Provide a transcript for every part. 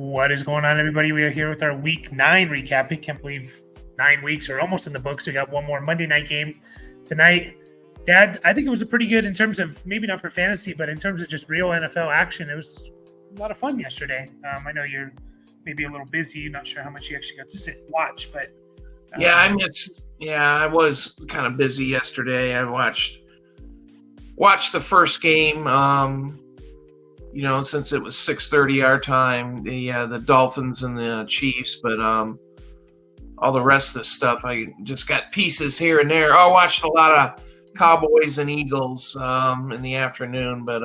What is going on, everybody? We are here with our Week 9 recap. I can't believe 9 weeks are almost in the books. We got one more Monday night game tonight. Dad, I think it was a pretty good in terms of maybe not for fantasy, but in terms of just real NFL action. It was a lot of fun yesterday. I know you're maybe a little busy. Not sure how much you actually got to sit and watch, but I was kind of busy yesterday. I watched the first game. Since it was 6:30 our time, the Dolphins and the Chiefs, but all the rest of the stuff, I just got pieces here and there. I watched a lot of Cowboys and Eagles in the afternoon, but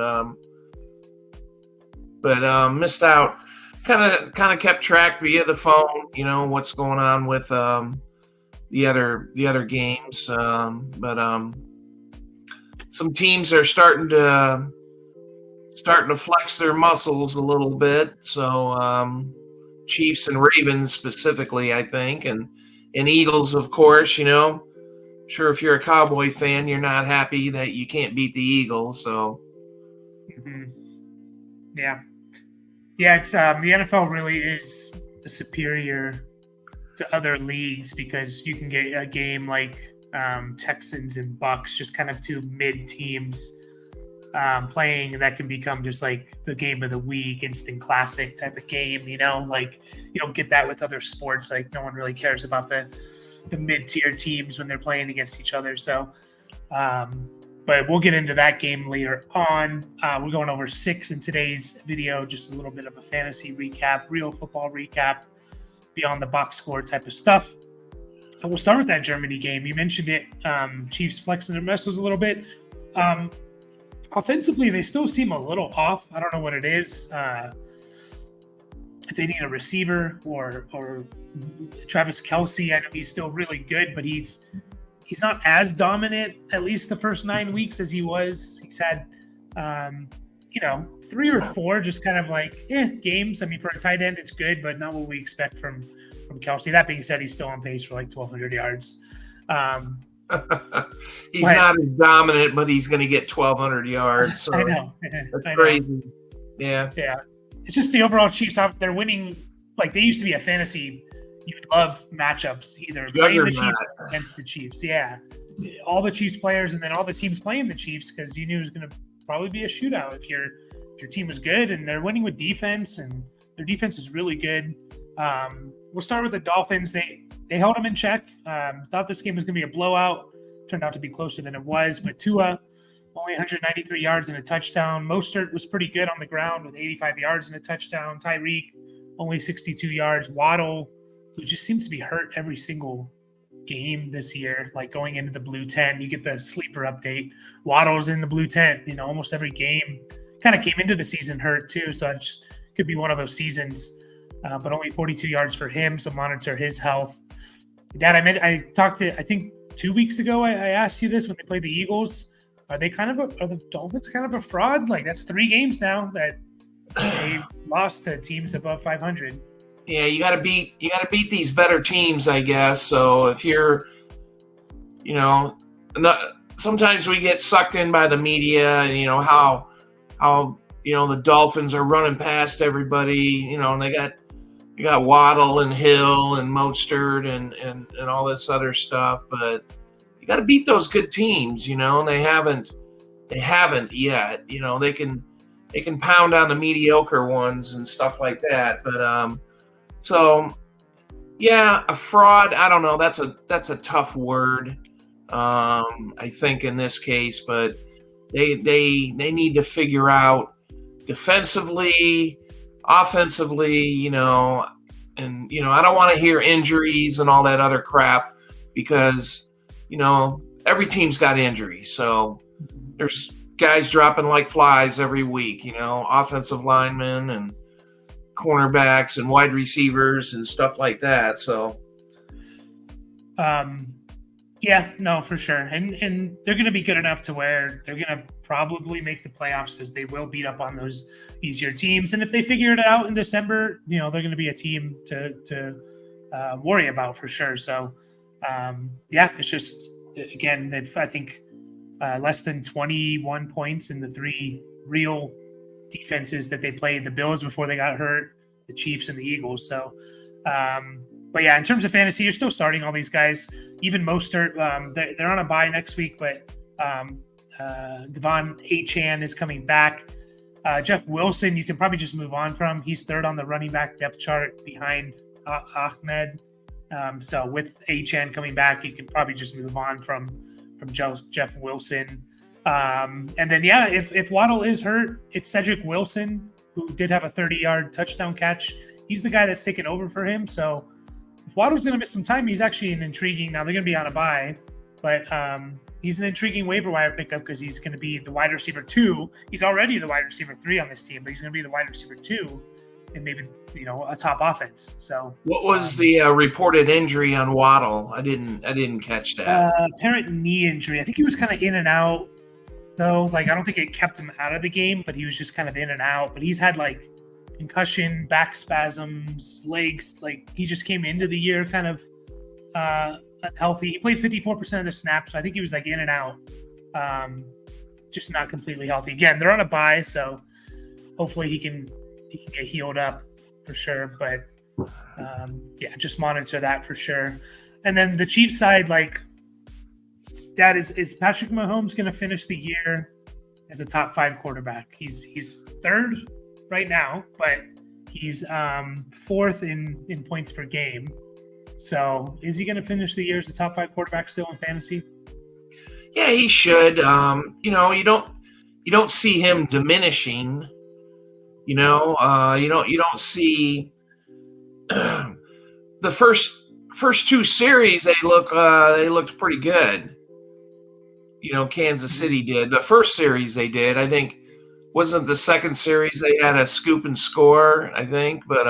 missed out. Kind of kept track via the phone. What's going on with the other games, but some teams are starting to flex their muscles a little bit. So Chiefs and Ravens specifically, I think, and Eagles, of course. Sure, if you're a Cowboy fan, you're not happy that you can't beat the Eagles. So, yeah, it's the NFL really is superior to other leagues because you can get a game like Texans and Bucs, just kind of two mid teams playing that can become just like the game of the week, instant classic type of game. Like you don't get that with other sports. Like no one really cares about the mid-tier teams when they're playing against each other. So, but we'll get into that game later on. We're going over 6 in today's video, just a little bit of a fantasy recap, real football recap, beyond the box score type of stuff. And we'll start with that Germany game. You mentioned it. Chiefs flexing their muscles a little bit. Offensively, they still seem a little off. I don't know what it is. If they need a receiver or Travis Kelce, I know he's still really good, but he's not as dominant, at least the first 9 weeks, as he was. He's had, 3 or 4 just kind of like games. I mean, for a tight end, it's good, but not what we expect from Kelce. That being said, he's still on pace for like 1,200 yards. He's not as dominant, but he's going to get 1,200 yards. So I know. That's crazy. Yeah. It's just the overall Chiefs. They're winning. Like they used to be a fantasy. You'd love matchups, either playing the Chiefs or against the Chiefs. Yeah. All the Chiefs players and then all the teams playing the Chiefs because you knew it was going to probably be a shootout if your team was good, and they're winning with defense, and their defense is really good. We'll start with the Dolphins. They held them in check. Thought this game was going to be a blowout. Turned out to be closer than it was. But Tua, only 193 yards and a touchdown. Mostert was pretty good on the ground with 85 yards and a touchdown. Tyreek, only 62 yards. Waddle, who just seems to be hurt every single game this year, like going into the blue tent. You get the sleeper update. Waddle's in the blue tent, almost every game. Kind of came into the season hurt too, so it just could be one of those seasons. But only 42 yards for him, so monitor his health. Dad, I talked to, I think 2 weeks ago, I asked you this when they played the Eagles. Are the Dolphins kind of a fraud? Like that's 3 games now that they lost to teams above 500. Yeah, you got to beat these better teams, I guess. So if you're, sometimes we get sucked in by the media and how the Dolphins are running past everybody. And they got Waddle and Hill and Mostert and all this other stuff, but you got to beat those good teams, and they haven't yet. They can pound on the mediocre ones and stuff like that, but so yeah, a fraud. I don't know. That's a tough word. I think in this case, but they need to figure out defensively, offensively, and I don't want to hear injuries and all that other crap because every team's got injuries. So there's guys dropping like flies every week, offensive linemen and cornerbacks and wide receivers and stuff like that. So yeah, no, for sure. And they're going to be good enough to where they're going to probably make the playoffs because they will beat up on those easier teams. And if they figure it out in December, they're going to be a team to worry about for sure. So, it's just, again, they've, I think, less than 21 points in the 3 real defenses that they played. The Bills before they got hurt, the Chiefs and the Eagles. So, but yeah, in terms of fantasy, you're still starting all these guys. Even Mostert, they're on a bye next week, but Devon Achane is coming back. Jeff Wilson, you can probably just move on from. He's third on the running back depth chart behind Ahmed. So with Achane coming back, you can probably just move on from Jeff Wilson. And then, yeah, if Waddle is hurt, it's Cedric Wilson, who did have a 30-yard touchdown catch. He's the guy that's taken over for him. So if Waddle's going to miss some time, he's actually an intriguing. Now they're going to be on a bye, but he's an intriguing waiver wire pickup because he's going to be the wide receiver 2. He's already the wide receiver 3 on this team, but he's going to be the wide receiver 2 and maybe, a top offense. So what was the reported injury on Waddle? I didn't catch that. Apparent knee injury. I think he was kind of in and out, though. Like, I don't think it kept him out of the game, but he was just kind of in and out. But he's had like concussion, back spasms, legs. Like, he just came into the year kind of unhealthy. He played 54% of the snaps, so I think he was like in and out, just not completely healthy. Again, they're on a bye, so hopefully he can get healed up for sure. But yeah, just monitor that for sure. And then the Chiefs side, like, that is Patrick Mahomes going to finish the year as a top 5 quarterback? He's third right now, but he's fourth in points per game. So is he going to finish the year as a top 5 quarterback still in fantasy? Yeah, he should. You don't see him diminishing. You don't see the first 2 series they looked pretty good. Kansas City did. The first series they did, I think, wasn't the second series they had a scoop and score, I think, but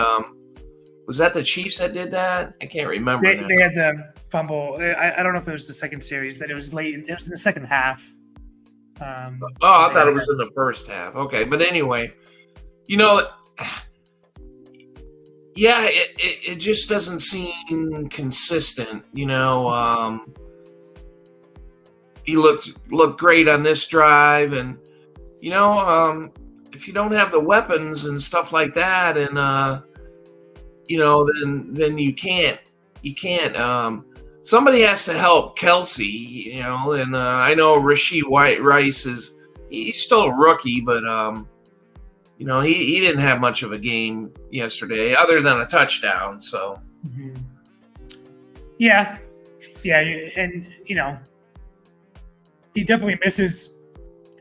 was that the Chiefs that did that? I can't remember. They had the fumble. I don't know if it was the second series, but it was late. It was in the second half. I thought it was in the first half. Okay, but anyway, yeah, it just doesn't seem consistent. He looked great on this drive, and if you don't have the weapons and stuff like that, and then you can't. Somebody has to help Kelsey, and I know Rachaad Rice he's still a rookie, but he didn't have much of a game yesterday other than a touchdown. So yeah, and he definitely misses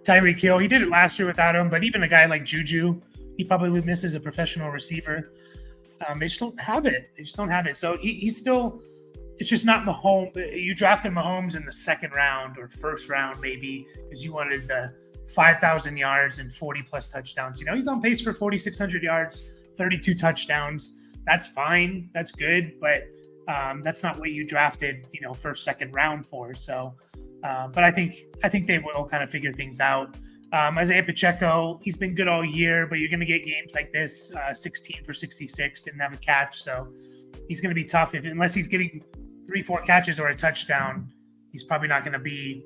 Tyreek Hill. He did it last year without him, but even a guy like Juju, he probably would miss as a professional receiver. They just don't have it. So he's still. It's just not Mahomes. You drafted Mahomes in the second round or first round, maybe, because you wanted the 5,000 yards and 40-plus touchdowns. He's on pace for 4,600 yards, 32 touchdowns. That's fine. That's good, but that's not what you drafted, first, second round for. So, but I think they will kind of figure things out. Isaiah Pacheco, he's been good all year, but you're going to get games like this, 16 for 66, didn't have a catch. So he's going to be tough unless he's getting 3-4 catches or a touchdown. He's probably not going to be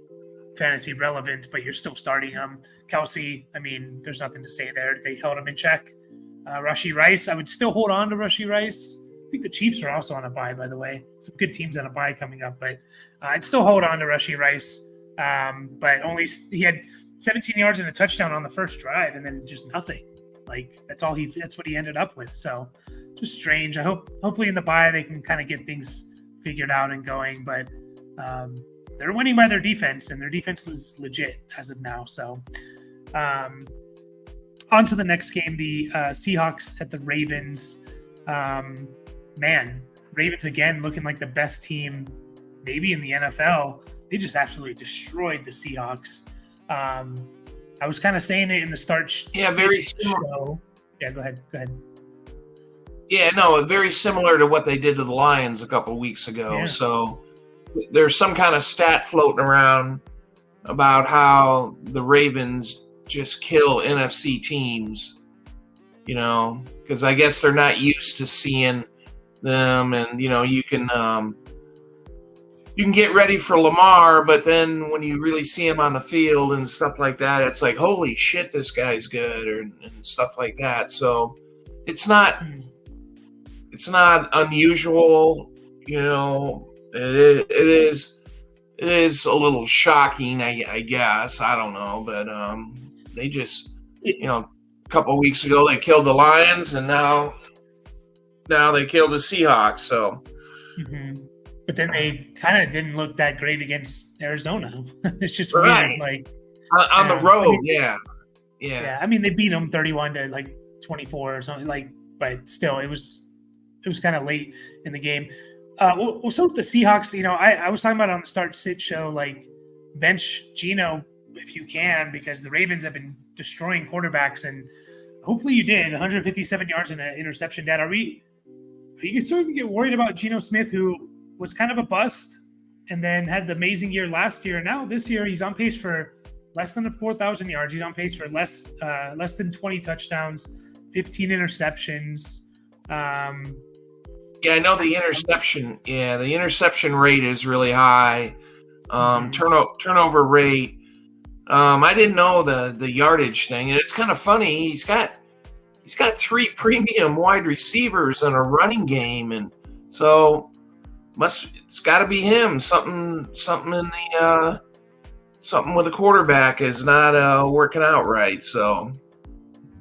fantasy relevant, but you're still starting him. Kelsey, I mean, there's nothing to say there. They held him in check. Rachaad Rice, I would still hold on to Rachaad Rice. I think the Chiefs are also on a bye, by the way. Some good teams on a bye coming up, but I'd still hold on to Rachaad Rice. But he had 17 yards and a touchdown on the first drive, and then just nothing. Like, that's what he ended up with. So just strange. Hopefully in the bye they can kind of get things figured out and going, but they're winning by their defense, and their defense is legit as of now. So on to the next game, the Seahawks at the Ravens. Ravens again looking like the best team maybe in the NFL. They just absolutely destroyed the Seahawks. I was kind of saying it in the start. Yeah, very similar. Show. Yeah, go ahead. Yeah, no, very similar to what they did to the Lions a couple of weeks ago. Yeah. So there's some kind of stat floating around about how the Ravens just kill NFC teams, because I guess they're not used to seeing them, and you can get ready for Lamar, but then when you really see him on the field and stuff like that, it's like, holy shit, this guy's good, and stuff like that. So it's not it's not unusual. It is a little shocking, I guess. I don't know, but they just, a couple of weeks ago they killed the Lions, and now they killed the Seahawks. So, but then they kind of didn't look that great against Arizona. It's just right. weird, like on the road. Yeah. I mean, they beat them 31 to like 24 or something. Like, but still, it was kind of late in the game. So with the Seahawks, I was talking about on the Start Sit show, like bench Geno if you can, because the Ravens have been destroying quarterbacks, and hopefully you did 157 yards and an interception. Dad, are you starting to get worried about Geno Smith, who was kind of a bust and then had the amazing year last year? Now this year he's on pace for less than 4,000 yards. He's on pace for less than 20 touchdowns, 15 interceptions. Yeah, I know the interception. Yeah, the interception rate is really high. Turnover rate. I didn't know the yardage thing, and it's kind of funny. He's got 3 premium wide receivers and a running game, and so it's got to be him. Something in the something with the quarterback is not working out right. So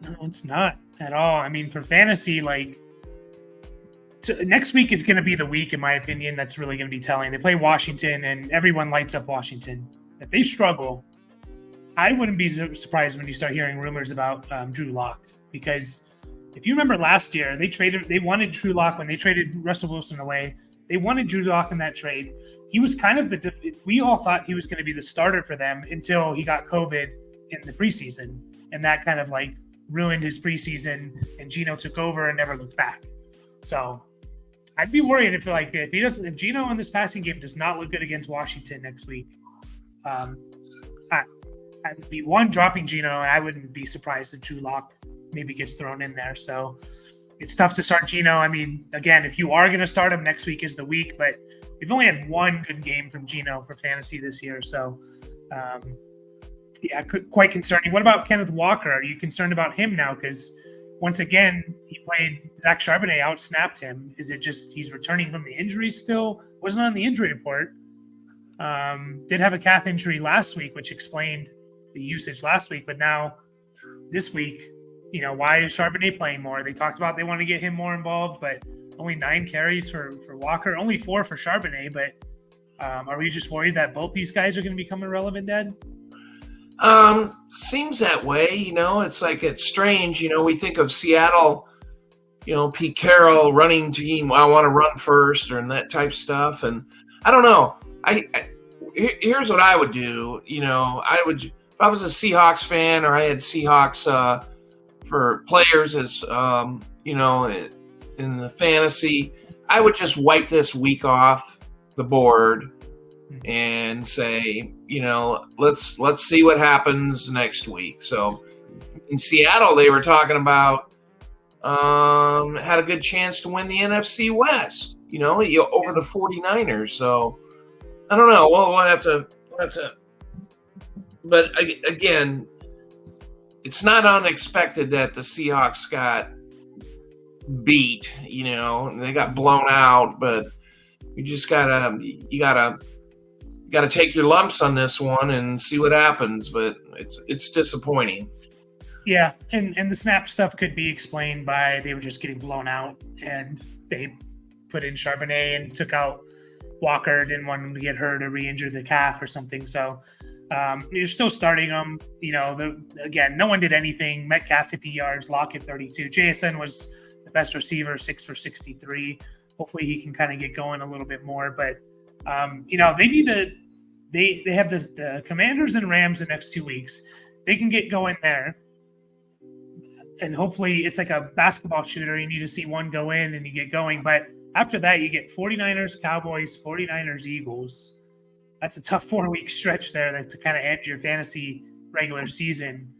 no, it's not at all. I mean, for fantasy, like. Next week is going to be the week, in my opinion, that's really going to be telling. They play Washington, and everyone lights up Washington. If they struggle, I wouldn't be surprised when you start hearing rumors about Drew Lock, because if you remember last year, they wanted Drew Lock when they traded Russell Wilson away. They wanted Drew Lock in that trade. He was kind of we all thought he was going to be the starter for them until he got COVID in the preseason, and that kind of like ruined his preseason, and Geno took over and never looked back. So I'd be worried if Geno in this passing game does not look good against Washington next week. I'd be dropping Geno, and I wouldn't be surprised if Drew Lock maybe gets thrown in there. So it's tough to start Geno. I mean, again, if you are going to start him, next week is the week, but we've only had one good game from Geno for fantasy this year. So quite concerning. What about Kenneth Walker? Are you concerned about him now? Because once again, he played Zach Charbonnet, out-snapped him. Is it just he's returning from the injury still? Wasn't on the injury report. Did have a calf injury last week, which explained the usage last week. But now this week, why is Charbonnet playing more? They talked about they want to get him more involved, but only 9 carries for Walker, only 4 for Charbonnet. But are we just worried that both these guys are going to become irrelevant, Dad? Seems that way, it's strange. We think of Seattle, Pete Carroll running team. I want to run first and that type stuff. And I don't know. Here's what I would do. If I was a Seahawks fan or I had Seahawks, for players as, in the fantasy, I would just wipe this week off the board and say, let's see what happens next week. So in Seattle, they were talking about had a good chance to win the NFC West, over the 49ers. So I don't know. We'll have to. But again, it's not unexpected that the Seahawks got beat. They got blown out, but you just gotta take your lumps on this one and see what happens. But it's disappointing. Yeah, and the snap stuff could be explained by they were just getting blown out, and they put in Charbonnet and took out Walker. Didn't want him to get hurt or re-injure the calf or something. So you're still starting them. Again, no one did anything. Metcalf 50 yards, Lockett 32. JSN was the best receiver, 6 for 63. Hopefully he can kind of get going a little bit more. But they need to. They have the Commanders and Rams the next 2 weeks. They can get going there, and hopefully it's like a basketball shooter. You need to see one go in and you get going. But after that, you get 49ers, Cowboys, 49ers, Eagles. That's a tough 4-week stretch there to kind of end your fantasy regular season.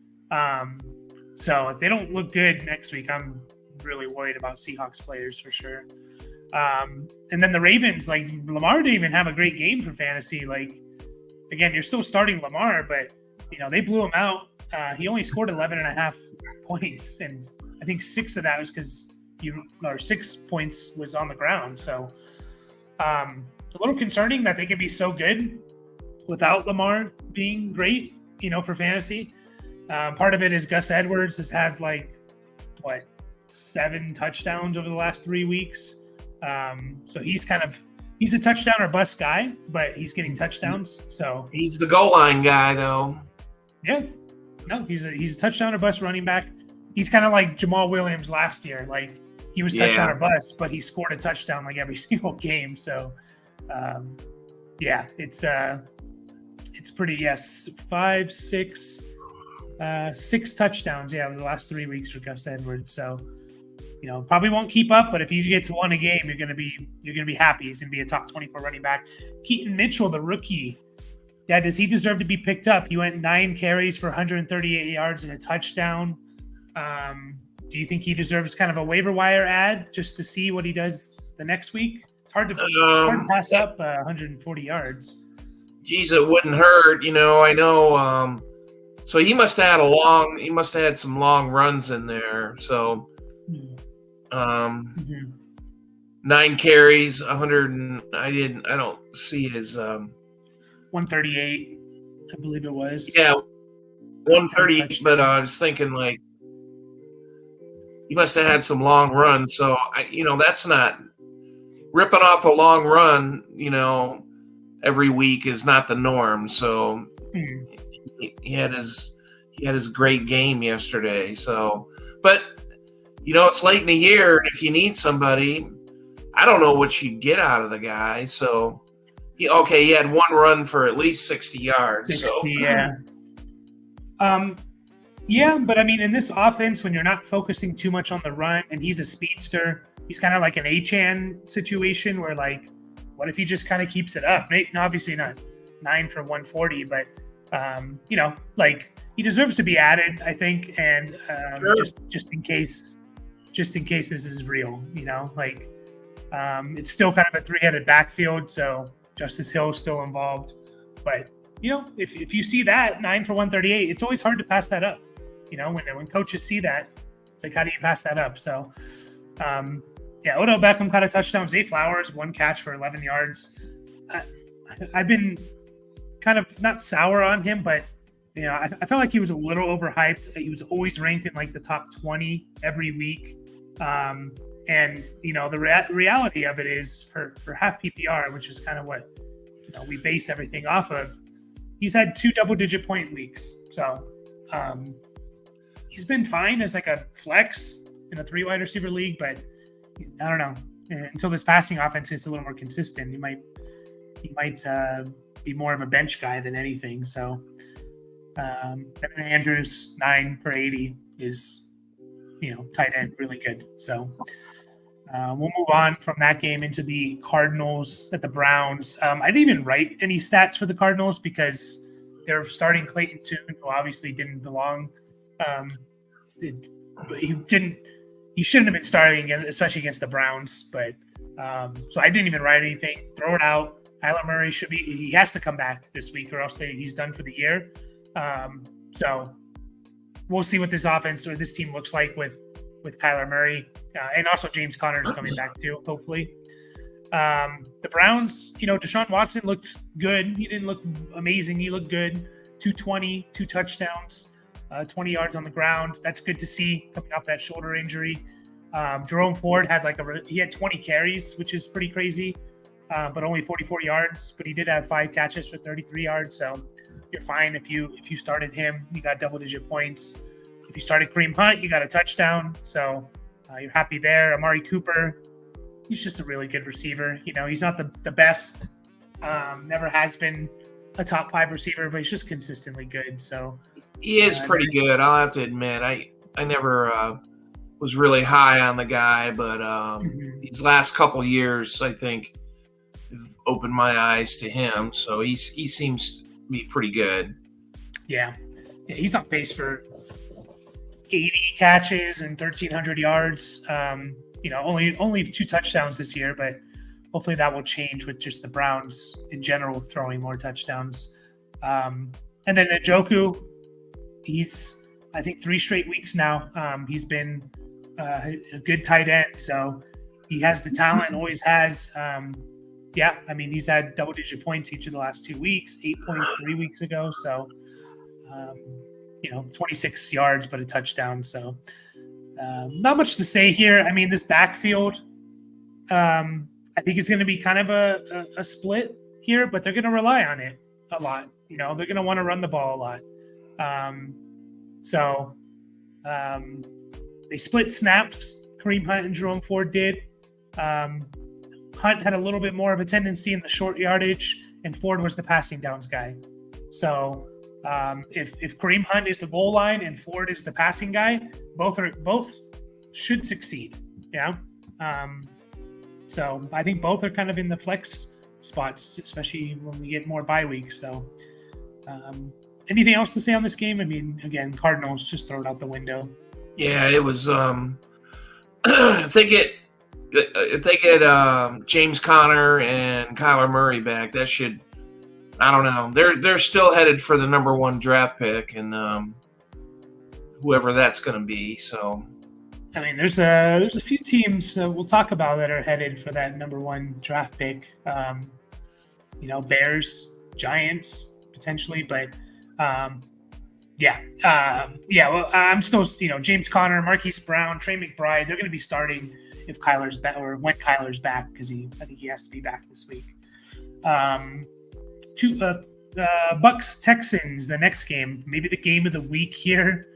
So if they don't look good next week, I'm really worried about Seahawks players for sure. And then the Ravens, like Lamar didn't even have a great game for fantasy. Like, again, you're still starting Lamar, but they blew him out. He only scored 11.5 points, and I think 6 of that was because 6 points was on the ground. So a little concerning that they could be so good without Lamar being great, for fantasy. Part of it is Gus Edwards has had 7 touchdowns over the last 3 weeks. So he's a touchdown or bust guy, but he's getting touchdowns. So he's the goal line guy, though. Yeah, no, he's a touchdown or bust running back. He's kind of like Jamal Williams last year. He was touchdown or bust, but he scored a touchdown every single game. So, it's pretty. Yes, 5, 6, 6 touchdowns. Yeah, over the last 3 weeks for Gus Edwards. So, probably won't keep up. But if he gets 1 a game, you're gonna be happy. He's gonna be a top 24 running back. Keaton Mitchell, the rookie. Yeah, does he deserve to be picked up? He went 9 carries for 138 yards and a touchdown. Do you think he deserves kind of a waiver wire ad just to see what he does the next week? It's hard to pass up 140 yards. Geez, it wouldn't hurt. I know. So he must have had some long runs in there. So, 9 carries, 100. And I don't see his 138, I believe it was. Yeah, 130. But I was thinking he must have had some long runs. So that's not ripping off a long run. Every week is not the norm. So he had his great game yesterday. So, but it's late in the year, and if you need somebody, I don't know what you get out of the guy. So. He had 1 run for at least 60 yards. 60, yeah. But I mean, in this offense, when you're not focusing too much on the run, and he's a speedster, he's kind of like an Achane situation where, what if he just kind of keeps it up? Obviously not 9 for 140, but he deserves to be added, I think, and sure. just in case this is real, it's still kind of a 3-headed backfield, so. Justice Hill is still involved. But, if you see that 9 for 138, it's always hard to pass that up. When coaches see that, it's how do you pass that up? So, Odell Beckham caught a touchdown. Zay Flowers, 1 catch for 11 yards. I've been kind of not sour on him, but, I felt like he was a little overhyped. He was always ranked in the top 20 every week. And, the reality of it is for half PPR, which is kind of what, we base everything off of, he's had 2 double-digit point weeks. So he's been fine as a flex in a 3 wide receiver league, but I don't know. Until this passing offense gets a little more consistent, he might be more of a bench guy than anything. So and Andrews, 9 for 80 is, tight end, really good. So we'll move on from that game into the Cardinals at the Browns. I didn't even write any stats for the Cardinals because they're starting Clayton Tune, who obviously didn't belong. He shouldn't have been starting again, especially against the Browns. But so I didn't even write anything. Throw it out. Kyler Murray he has to come back this week, or else he's done for the year. So we'll see what this offense or this team looks like with Kyler Murray, and also James Conner is coming back too, hopefully. The Browns, Deshaun Watson looked good. He didn't look amazing. He looked good. 220, 2 touchdowns, 20 yards on the ground. That's good to see coming off that shoulder injury. Jerome Ford had he had 20 carries, which is pretty crazy, but only 44 yards. But he did have 5 catches for 33 yards. So you're fine if you started him. You got double-digit points. If you started Kareem Hunt, you got a touchdown. So you're happy there. Amari Cooper, he's just a really good receiver. He's not the best. Never has been a top 5 receiver, but he's just consistently good. So he is pretty good. I'll have to admit, I never was really high on the guy, but these last couple years, I think, have opened my eyes to him. So he seems to be pretty good. Yeah, he's on pace for 80 catches and 1,300 yards. Only 2 touchdowns this year, but hopefully that will change with just the Browns in general throwing more touchdowns. And then Njoku, he's, I think, 3 straight weeks now. He's been a good tight end. So he has the talent, always has. He's had double-digit points each of the last 2 weeks, 8 points 3 weeks ago. So, 26 yards, but a touchdown. So not much to say here. I mean, this backfield, I think it's going to be kind of a split here, but they're going to rely on it a lot. They're going to want to run the ball a lot. They split snaps. Kareem Hunt and Jerome Ford did. Hunt had a little bit more of a tendency in the short yardage, and Ford was the passing downs guy. So if Kareem Hunt is the goal line and Ford is the passing guy, both should succeed. Yeah. So I think both are kind of in the flex spots, especially when we get more bye weeks. So anything else to say on this game? I mean, again, Cardinals just throw it out the window. Yeah, it was. If they get James Conner and Kyler Murray back, that should. I don't know. They're still headed for the number 1 draft pick, and whoever that's going to be. So, I mean, there's a few teams we'll talk about that are headed for that number 1 draft pick. Bears, Giants potentially, but well, I'm still James Conner, Marquise Brown, Trey McBride. They're going to be starting if Kyler's back or when Kyler's back, because I think he has to be back this week. Bucs Texans, the next game, maybe the game of the week here.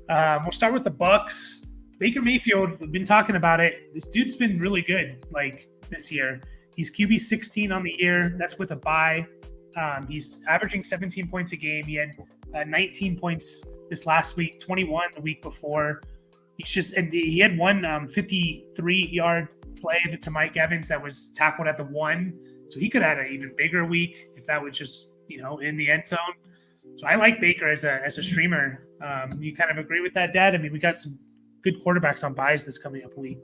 We'll start with the Bucs. Baker Mayfield, we've been talking about it. This dude's been really good, this year. He's QB 16 on the year. That's with a bye. He's averaging 17 points a game. He had 19 points this last week, 21 the week before. He had one 53-yard play to Mike Evans that was tackled at the 1. So he could have had an even bigger week if that was just, in the end zone. So I like Baker as a streamer. You kind of agree with that, Dad? I mean, we got some good quarterbacks on buys this coming up week.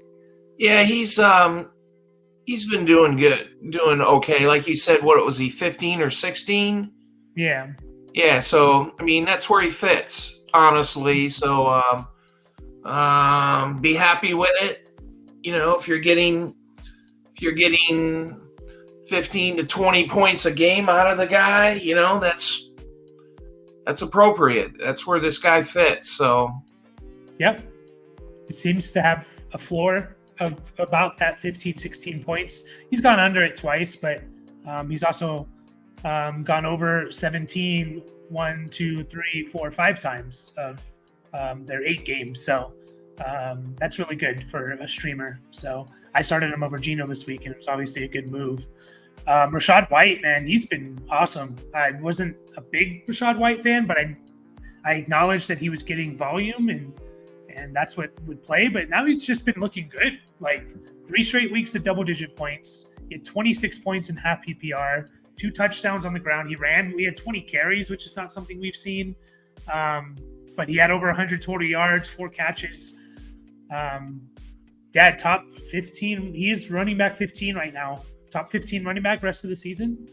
Yeah, he's been doing good, doing okay. Like you said, what was he, 15 or 16? Yeah. Yeah, so I mean that's where he fits, honestly. So be happy with it. If you're getting 15 to 20 points a game out of the guy, that's appropriate. That's where this guy fits. So yeah. It seems to have a floor of about that 15, 16 points. He's gone under it twice, but he's also gone over 17 1, 2, 3, 4, 5 times of their 8 games. So that's really good for a streamer. So I started him over Geno this week, and it was obviously a good move. Rachaad White, man, he's been awesome. I wasn't a big Rachaad White fan, but I acknowledged that he was getting volume, and that's what would play. But now he's just been looking good. 3 straight weeks of double-digit points. He had 26 points in half PPR, 2 touchdowns on the ground. We had 20 carries, which is not something we've seen. But he had over 100 total yards, 4 catches. Top 15. He is running back 15 right now. Top 15 running back rest of the season.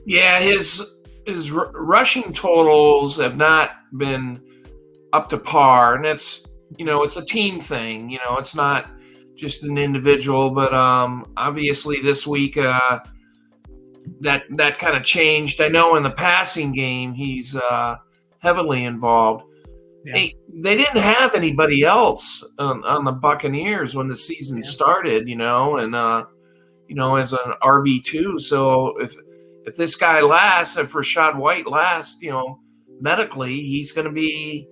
Yeah, his rushing totals have not been up to par, and it's it's a team thing. It's not just an individual, but obviously this week that kind of changed. I know in the passing game he's heavily involved. Yeah. They didn't have anybody else on the Buccaneers when the season started, and as an RB2. So if this guy lasts, if Rachaad White lasts, medically, he's going to be.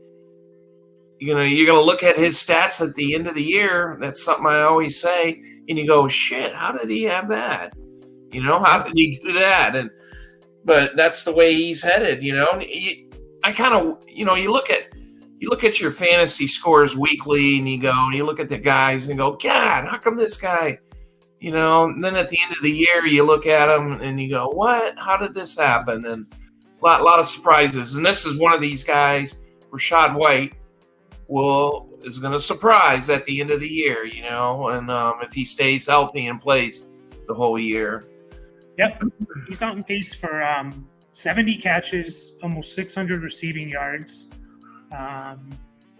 You're going to look at his stats at the end of the year. That's something I always say. And you go, shit, how did he have that? How did he do that? But that's the way he's headed, I kind of, you look at your fantasy scores weekly and you look at the guys and go, God, how come this guy, and then at the end of the year, you look at him and you go, what? How did this happen? And a lot of surprises. And this is one of these guys, Rachaad White, is going to surprise at the end of the year, and if he stays healthy and plays the whole year. Yep. He's on pace for 70 catches, almost 600 receiving yards,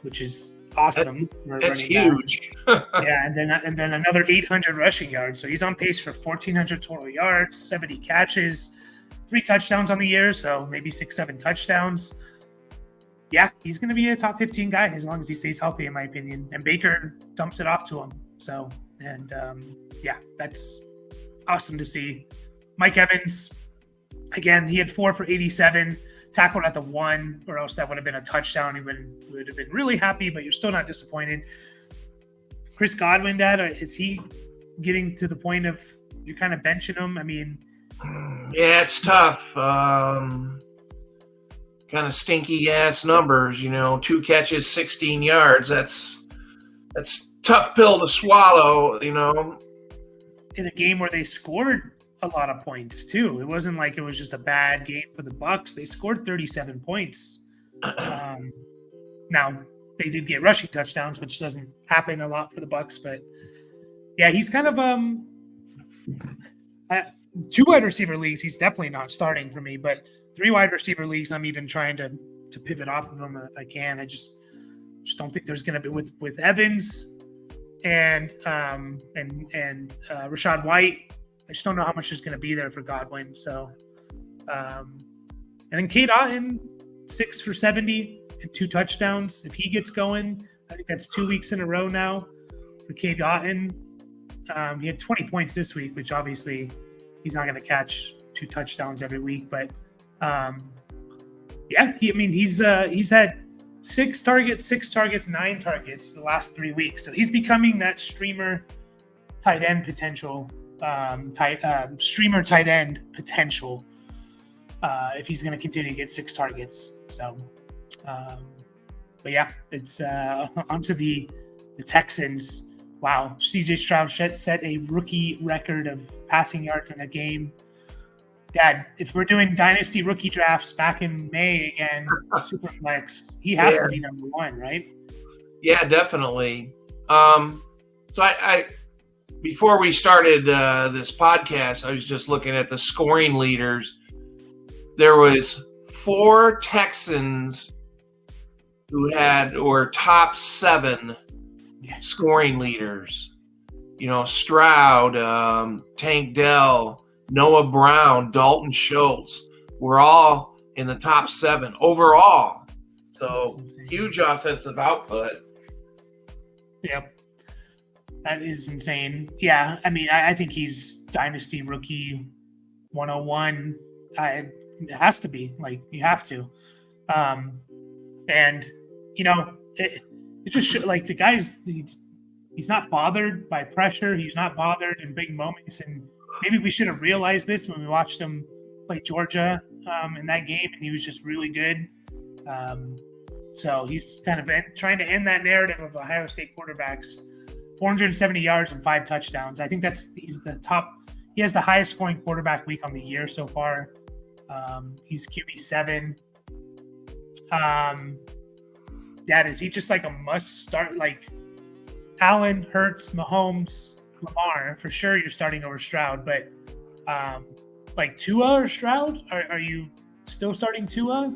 which is awesome. That's huge. Yeah, and then another 800 rushing yards. So he's on pace for 1,400 total yards, 70 catches, 3 touchdowns on the year. So maybe 6-7 touchdowns. Yeah, he's going to be a top 15 guy as long as he stays healthy, in my opinion. And Baker dumps it off to him. So, and yeah, that's awesome to see. Mike Evans, again, he had 4 for 87, tackled at the 1, or else that would have been a touchdown. He would have been really happy, but you're still not disappointed. Chris Godwin, Dad, is he getting to the point of you're kind of benching him? I mean, yeah, it's tough. Kind of stinky ass numbers, 2 catches, 16 yards. That's tough pill to swallow, In a game where they scored a lot of points too. It wasn't like it was just a bad game for the Bucs. They scored 37 points. Now they did get rushing touchdowns, which doesn't happen a lot for the Bucs, but yeah, he's kind of 2 wide receiver leagues. He's definitely not starting for me, but 3 wide receiver leagues, I'm even trying to pivot off of him if I can. I just don't think there's going to be with Evans and Rachaad White. I just don't know how much is going to be there for Godwin. So, and then Cade Otton, 6 for 70 and 2 touchdowns. If he gets going, I think that's 2 weeks in a row now for Cade Otton. He had 20 points this week, which obviously he's not going to catch 2 touchdowns every week, but yeah, he's had 6 targets, 9 targets the last 3 weeks. So he's becoming that streamer tight end potential. Streamer tight end potential if he's going to continue to get 6 targets. So, but yeah, it's onto the Texans. Wow, CJ Stroud set a rookie record of passing yards in a game. Dad, if we're doing dynasty rookie drafts back in May again, Superflex, he has to be number 1, right? Yeah, definitely. So I before we started this podcast, I was just looking at the scoring leaders. There was 4 Texans who were top 7 scoring leaders. Stroud, Tank Dell, Noah Brown, Dalton Schultz. We're all in the top 7 overall. So huge offensive output. Yep. That is insane. Yeah, I mean, I think he's dynasty rookie 101. It has to be. Like, you have to. And, it just like the guy's he's not bothered by pressure. He's not bothered in big moments. And maybe we should have realized this when we watched him play Georgia in that game, and he was just really good. So he's kind of trying to end that narrative of Ohio State quarterbacks. 470 yards and 5 touchdowns. I think he's the top. He has the highest scoring quarterback week on the year so far. He's QB7. Dad, is he just like a must start? Like Allen, Hurts, Mahomes, Lamar, for sure you're starting over Stroud, but like Tua or Stroud, are you still starting Tua?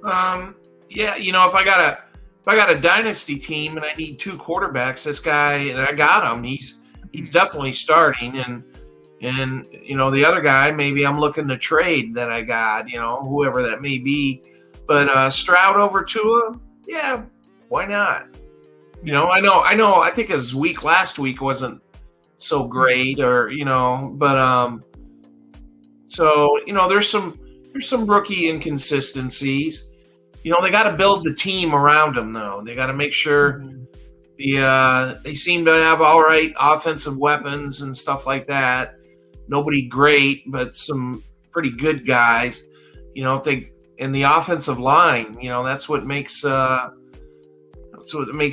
Yeah, if I got a dynasty team and I need 2 quarterbacks, this guy, and I got him, he's definitely starting, and the other guy, maybe I'm looking to trade that I got, whoever that may be, but Stroud over Tua, yeah, why not? I think his week last week wasn't so great, or but so there's some rookie inconsistencies. They got to build the team around him, though. They got to make sure they seem to have all right offensive weapons and stuff like that. Nobody great, but some pretty good guys. If they in the offensive line, that's what makes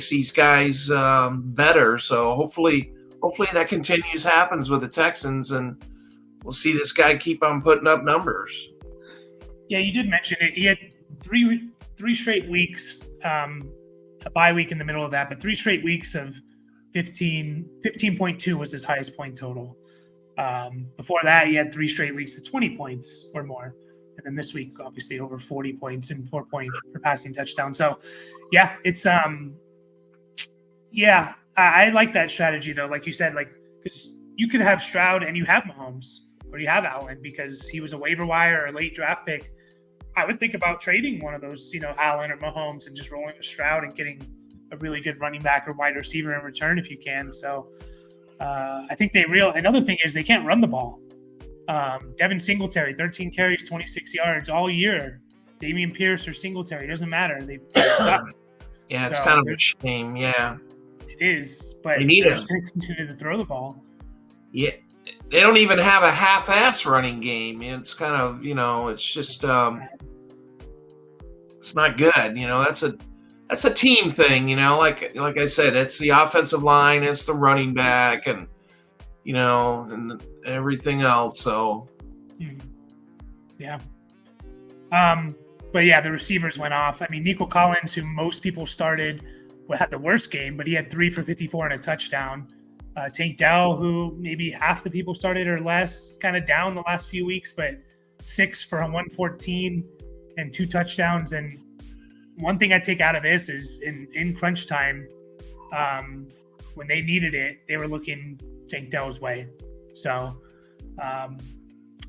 these guys better. So hopefully that happens with the Texans, and we'll see this guy keep on putting up numbers. Yeah, you did mention it. He had three straight weeks, a bye week in the middle of that, but 3 straight weeks of 15.2 was his highest point total. Before that, he had 3 straight weeks of 20 points or more. And then this week, obviously, over 40 points and 4 points per passing touchdown. So, yeah, it's Yeah, I like that strategy though. Like you said, like because you could have Stroud and you have Mahomes or you have Allen because he was a waiver wire or a late draft pick. I would think about trading one of those, Allen or Mahomes and just rolling a Stroud and getting a really good running back or wide receiver in return if you can. So I think another thing is they can't run the ball. Devin Singletary, 13 carries, 26 yards all year. Damian Pierce or Singletary, doesn't matter. They suck. Yeah, it's kind of a shame. Yeah, it is. But they need they're just going to continue to throw the ball. Yeah, they don't even have a half-ass running game. It's kind of, it's just it's not good. That's a team thing. Like I said, it's the offensive line, it's the running back, and and everything else. So yeah. But yeah, the receivers went off. I mean, Nico Collins, who most people started, had the worst game, but he had 3 for 54 and a touchdown. Tank Dell, who maybe half the people started or less, kind of down the last few weeks, but 6 for 114 and 2 touchdowns. And one thing I take out of this is in crunch time, when they needed it, they were looking Tank Dell's way. So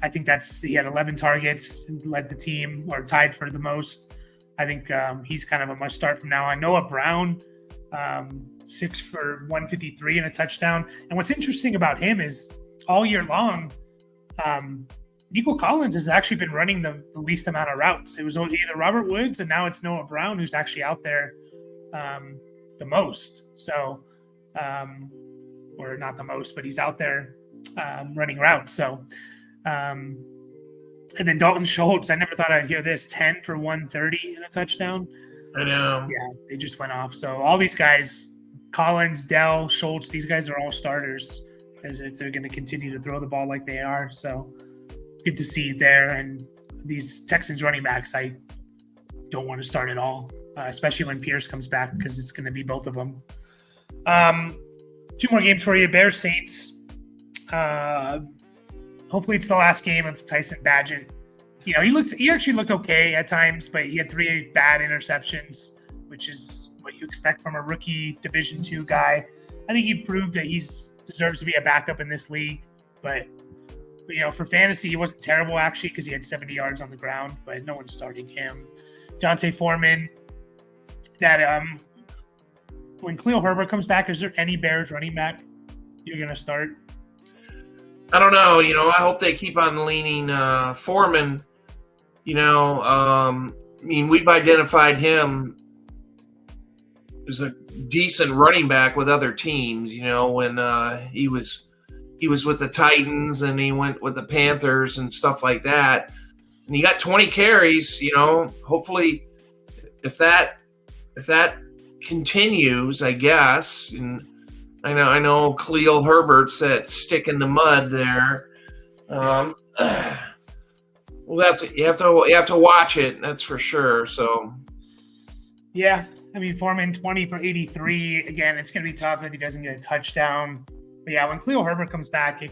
I think he had 11 targets, led the team, or tied for the most. I think he's kind of a must start from now on. Noah Brown, 6 for 153 and a touchdown. And what's interesting about him is all year long, Nico Collins has actually been running the least amount of routes. It was either Robert Woods and now it's Noah Brown who's actually out there the most. So, or not the most, but he's out there running routes. So, and then Dalton Schultz, I never thought I'd hear this, 10 for 130 and a touchdown. I know. Yeah, they just went off. So all these guys, Collins, Dell, Schultz, these guys are all starters if they're going to continue to throw the ball like they are. So good to see there. And these Texans running backs, I don't want to start at all, especially when Pierce comes back because it's going to be both of them. 2 more games for you. Bears, Saints. Hopefully it's the last game of Tyson Bagent. He actually looked okay at times, but he had 3 bad interceptions, which is what you expect from a rookie Division II guy. I think he proved that he deserves to be a backup in this league. But for fantasy, he wasn't terrible actually because he had 70 yards on the ground, but no one's starting him. Dante Foreman. That when Khalil Herbert comes back, is there any Bears running back you're going to start? I don't know. I hope they keep on leaning Foreman. We've identified him as a decent running back with other teams. When he was with the Titans and he went with the Panthers and stuff like that. And he got 20 carries. Hopefully, if that continues, I guess. And I know Khalil Herbert's that stick in the mud there. Well, you have to watch it. That's for sure. So, yeah, Foreman 20 for 83. Again, it's going to be tough if he doesn't get a touchdown. But yeah, when Khalil Herbert comes back,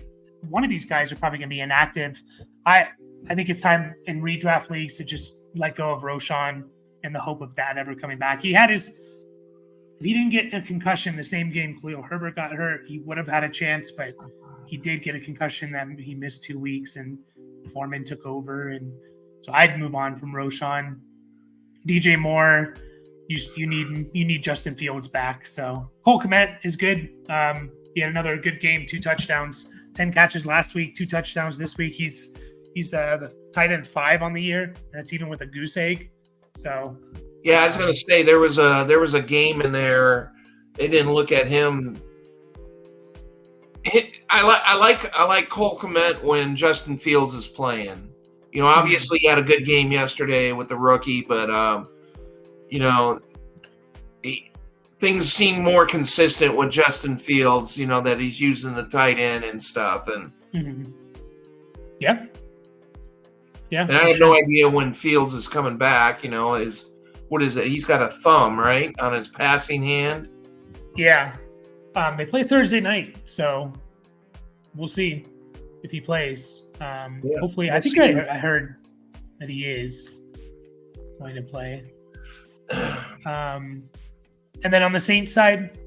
one of these guys are probably going to be inactive. I think it's time in redraft leagues to just let go of Roschon in the hope of that ever coming back. If he didn't get a concussion the same game Khalil Herbert got hurt, he would have had a chance, but he did get a concussion that he missed 2 weeks and Foreman took over. And so I'd move on from Roschon. DJ Moore, you need Justin Fields back. So Cole Kmet is good. He had another good game, 2 touchdowns, 10 catches last week, 2 touchdowns this week. He's the tight end 5 on the year. And that's even with a goose egg. So yeah, I was going to say there was a game in there. They didn't look at him. I like Cole Kmet when Justin Fields is playing. Obviously he had a good game yesterday with the rookie, but things seem more consistent with Justin Fields. That he's using the tight end and stuff, and yeah. And I have no idea when Fields is coming back. What is it? He's got a thumb, right, on his passing hand. Yeah. They play Thursday night, so we'll see if he plays. Hopefully, I think I heard that he is going to play. And then on the Saints side,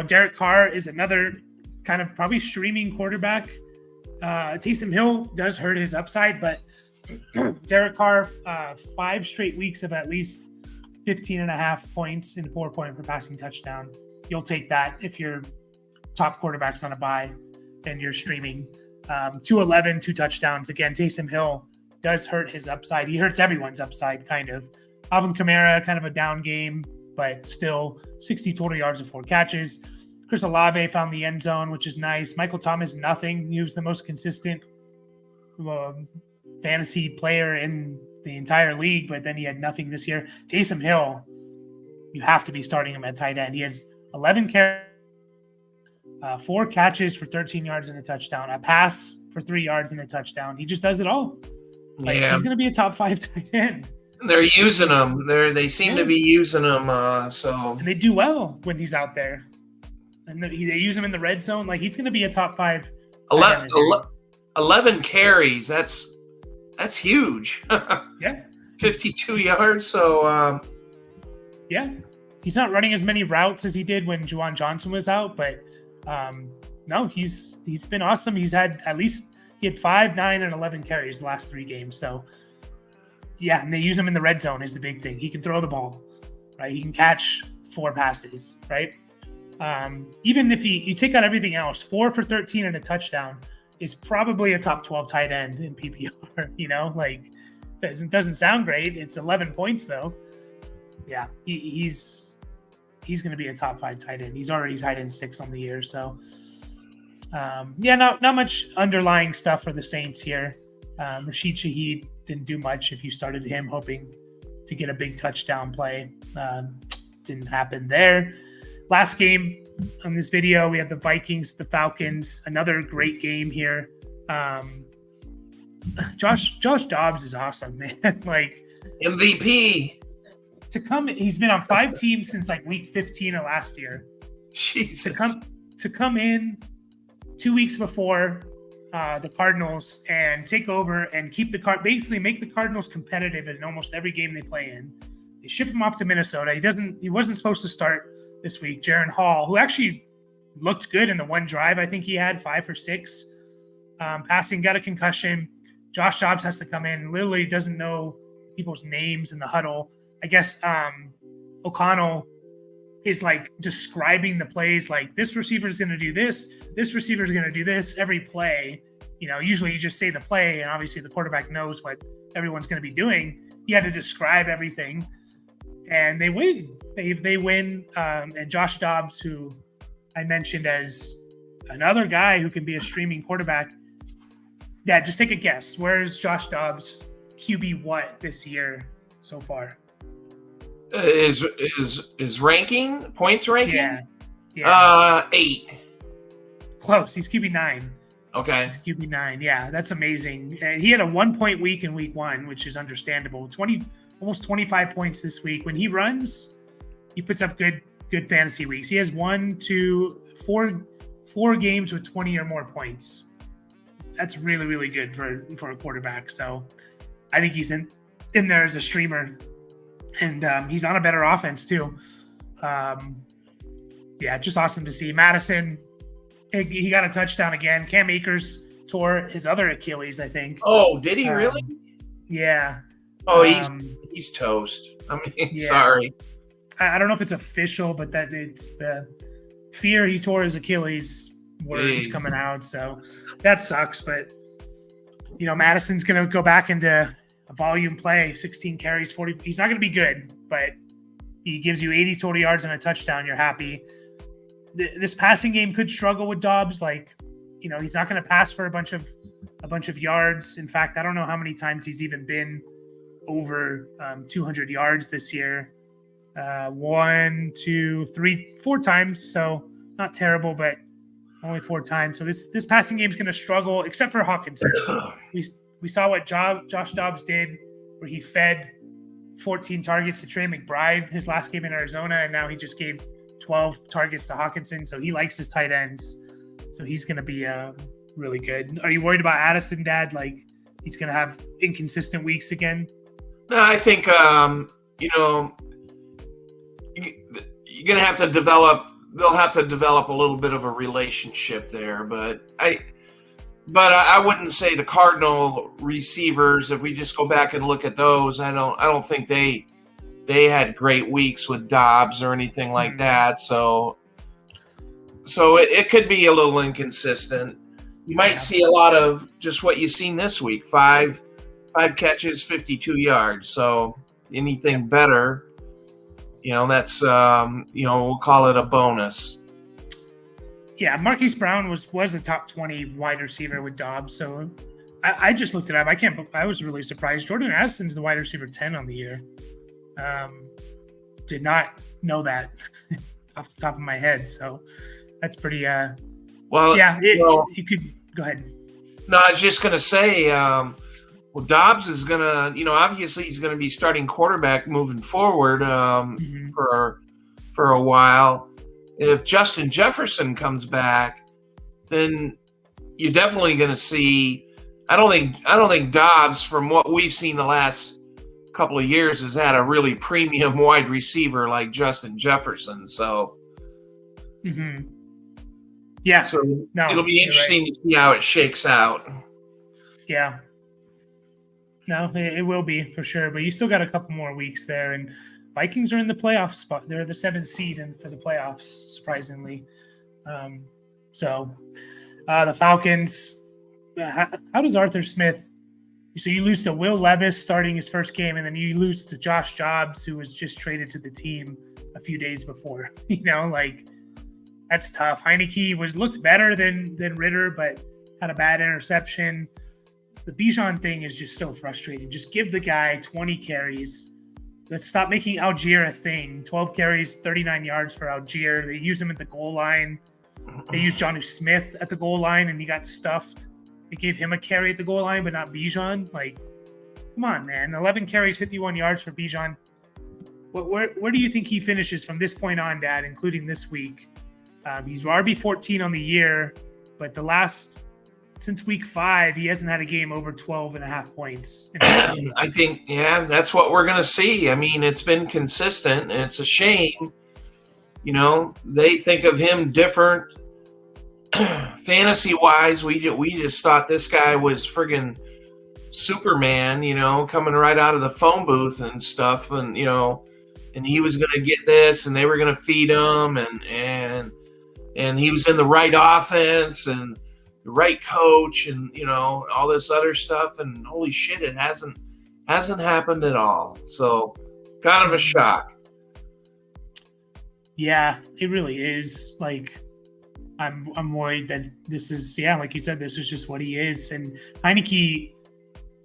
Derek Carr is another kind of probably streaming quarterback. Taysom Hill does hurt his upside, but Derek Carr, 5 straight weeks of at least 15.5 points and 4 point per passing touchdown. You'll take that if your top quarterback's on a bye and you're streaming. 211, 2 touchdowns. Again, Taysom Hill does hurt his upside. He hurts everyone's upside, kind of. Alvin Kamara, kind of a down game, but still 60 total yards and 4 catches. Chris Olave found the end zone, which is nice. Michael Thomas, nothing. He was the most consistent fantasy player in the entire league, but then he had nothing this year. Taysom Hill, you have to be starting him at tight end. He has 11 carries, 4 catches for 13 yards and a touchdown, a pass for 3 yards and a touchdown. He just does it all. He's going to be a top 5 tight end. They're using him. They seem to be using him. And they do well when he's out there. And they use him in the red zone. He's going to be a top 5. 11 carries. That's huge. Yeah. 52 yards. So, yeah. He's not running as many routes as he did when Juwan Johnson was out, but no, he's been awesome. He had 5, 9, and 11 carries the last 3 games. So, yeah, and they use him in the red zone is the big thing. He can throw the ball, right? He can catch 4 passes, right? Even if you take out everything else, 4 for 13 and a touchdown is probably a top 12 tight end in PPR, doesn't sound great. It's 11 points though. Yeah, he's going to be a top 5 tight end. He's already tight end 6 on the year. So, not much underlying stuff for the Saints here. Rashid Shaheed didn't do much if you started him hoping to get a big touchdown play. Didn't happen there. Last game on this video, we have the Vikings, the Falcons. Another great game here. Josh Dobbs is awesome, man. MVP. He's been on 5 teams since week 15 of last year. Jesus. To come in 2 weeks before the Cardinals and take over and basically make the Cardinals competitive in almost every game they play in. They ship him off to Minnesota. He wasn't supposed to start this week. Jaron Hall, who actually looked good in the one drive, I think he had 5 for 6 passing, got a concussion. Josh Dobbs has to come in, literally doesn't know people's names in the huddle. I guess O'Connell is describing the plays, this receiver is going to do this receiver is going to do this every play. Usually you just say the play and obviously the quarterback knows what everyone's going to be doing. He had to describe everything and they win. They win. And Josh Dobbs, who I mentioned as another guy who can be a streaming quarterback. Yeah, just take a guess. Where is Josh Dobbs QB what this year so far? Is ranking points ranking? Yeah. 8. Close. He's QB 9. Okay. He's QB 9. Yeah, that's amazing. And he had a 1-point week in week 1, which is understandable. Almost 25 points this week. When he runs, he puts up good fantasy weeks. He has 4 games with 20 or more points. That's really, really good for a quarterback. So I think he's in there as a streamer. And he's on a better offense too. Just awesome to see. Madison, he got a touchdown again. Cam Akers tore his other Achilles, I think. Oh, did he really? Yeah. Oh, he's toast. Sorry. I don't know if it's official, but that it's the fear he tore his Achilles words coming out. So that sucks. But, Madison's going to go back into a volume play, 16 carries, 40. He's not going to be good, but he gives you 80 total yards and a touchdown. You're happy. This passing game could struggle with Dobbs. He's not going to pass for a bunch of yards. In fact, I don't know how many times he's even been over 200 yards this year. 1, 2, 3, 4 times. So not terrible, but only 4 times. So this passing game is going to struggle, except for Hawkinson. We saw what Josh Dobbs did, where he fed 14 targets to Trey McBride his last game in Arizona, and now he just gave 12 targets to Hawkinson. So he likes his tight ends. So he's going to be really good. Are you worried about Addison, Dad? He's going to have inconsistent weeks again? No, I think, you're going to have to develop they'll have to develop a little bit of a relationship there. But I wouldn't say the Cardinal receivers. If we just go back and look at those, I don't think they had great weeks with Dobbs or anything like that. So it could be a little inconsistent. You might see a lot of just what you've seen this week: five catches, 52 yards. So anything better, that's we'll call it a bonus. Yeah, Marquise Brown was a top 20 wide receiver with Dobbs. So I just looked it up. I was really surprised. Jordan Addison's the wide receiver 10 on the year. Did not know that off the top of my head. So that's pretty. You could go ahead. No, I was just gonna say. Dobbs is gonna, obviously he's gonna be starting quarterback moving forward for a while. If Justin Jefferson comes back, then you're definitely going to see. I don't think Dobbs, from what we've seen the last couple of years, has had a really premium wide receiver like Justin Jefferson. So, yeah. So it'll be interesting to see how it shakes out. Yeah. No, it will be for sure. But you still got a couple more weeks there, and Vikings are in the playoff spot. They're the 7th seed for the playoffs, surprisingly. The Falcons. How does Arthur Smith? So you lose to Will Levis starting his first game, and then you lose to Josh Jobs, who was just traded to the team a few days before. That's tough. Heineke looked better than Ritter, but had a bad interception. The Bijan thing is just so frustrating. Just give the guy 20 carries. Let's stop making Algier a thing. 12 carries, 39 yards for Algier. They use him at the goal line. They used Jonnu Smith at the goal line, and he got stuffed. They gave him a carry at the goal line, but not Bijan. Come on, man. 11 carries, 51 yards for Bijan. Where do you think he finishes from this point on, Dad, including this week? He's RB14 on the year, but since week 5, he hasn't had a game over 12.5 points. I think, that's what we're going to see. I mean, it's been consistent, and it's a shame. They think of him different. Fantasy-wise, we just thought this guy was friggin' Superman, coming right out of the phone booth and stuff. And, and he was going to get this, and they were going to feed him, and he was in the right offense, and the right coach, and all this other stuff, and holy shit, it hasn't happened at all. So kind of a shock. Yeah, it really is. I'm worried that this is, like you said, this is just what he is. And Heineke,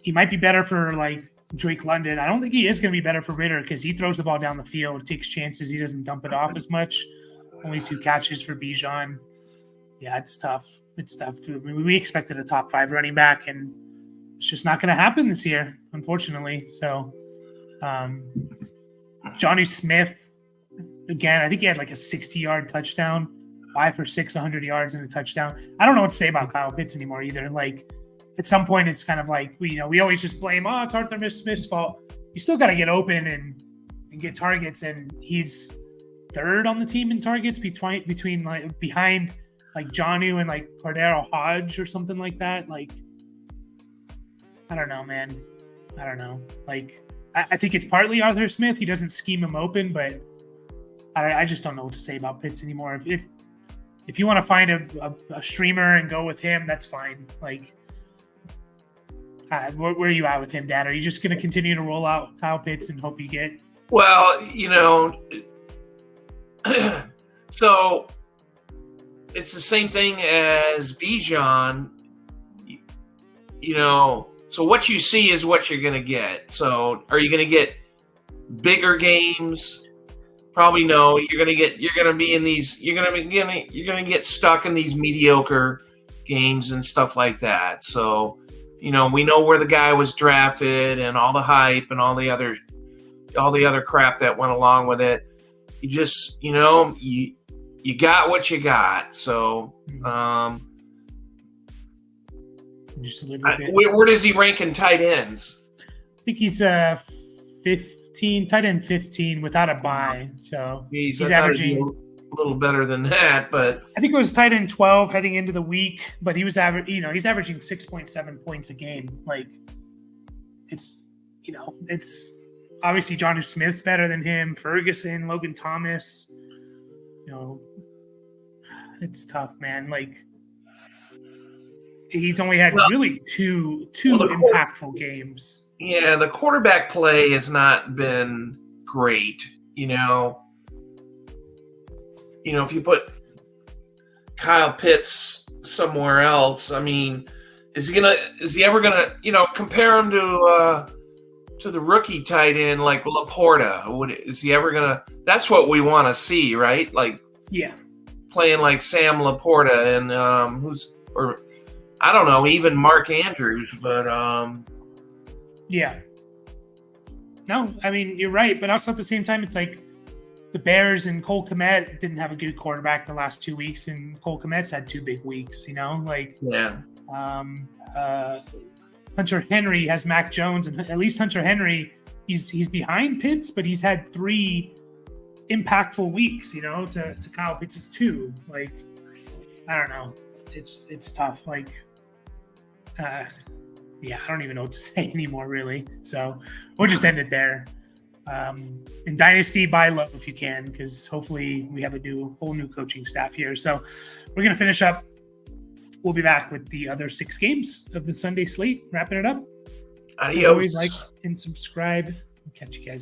he might be better for Drake London. I don't think he is going to be better for Ritter because he throws the ball down the field, takes chances, he doesn't dump it off as much. Only 2 catches for Bijan. Yeah, it's tough. It's tough. We expected a top 5 running back, and it's just not going to happen this year, unfortunately. So, Jonnu Smith, again, I think he had a 60-yard touchdown, 5 for 6, 100 yards and a touchdown. I don't know what to say about Kyle Pitts anymore either. At some point, it's kind of we always just blame, it's Arthur Smith's fault. You still got to get open and get targets, and he's 3rd on the team in targets behind Jonnu and Cordero Hodge or something like that. I don't know, man. I don't know. I think it's partly Arthur Smith. He doesn't scheme him open, but I just don't know what to say about Pitts anymore. If you want to find a streamer and go with him, that's fine. Where are you at with him, Dad? Are you just going to continue to roll out Kyle Pitts and hope you get? Well, so it's the same thing as Bijan, so what you see is what you're going to get. So are you going to get bigger games? Probably no. You're going to get stuck in these mediocre games and stuff like that. So, we know where the guy was drafted and all the hype and all the other crap that went along with it. You just, you got what you got. So, just live with it. Where does he rank in tight ends? I think he's 15, tight end 15 without a bye. So he's averaging little better than that, but I think it was tight end 12 heading into the week, but he was he's averaging 6.7 points a game. Like it's obviously Jonnu Smith's better than him, Ferguson, Logan Thomas. It's tough, man. Like he's only had really two impactful games. Yeah, the quarterback play has not been great. If you put Kyle Pitts somewhere else, I mean, is he ever gonna, compare him to the rookie tight end like Laporta? Is he ever gonna? That's what we want to see, right? Like, yeah, playing like Sam Laporta and I don't know, even Mark Andrews, but yeah. No, I mean, you're right, but also at the same time, it's like the Bears and Cole Kmet didn't have a good quarterback the last 2 weeks, and Cole Kmet's had 2 big weeks, Yeah. Hunter Henry has Mac Jones, and at least Hunter Henry, he's behind Pitts, but he's had 3 impactful weeks, to Kyle Pitts' 2. Like, I don't know. It's tough. Like, I don't even know what to say anymore, really. So we'll just end it there. In Dynasty, buy low if you can, because hopefully we have a whole new coaching staff here. So we're going to finish up. We'll be back with the other 6 games of the Sunday slate, wrapping it up. Adios. As always, like and subscribe. Catch you guys.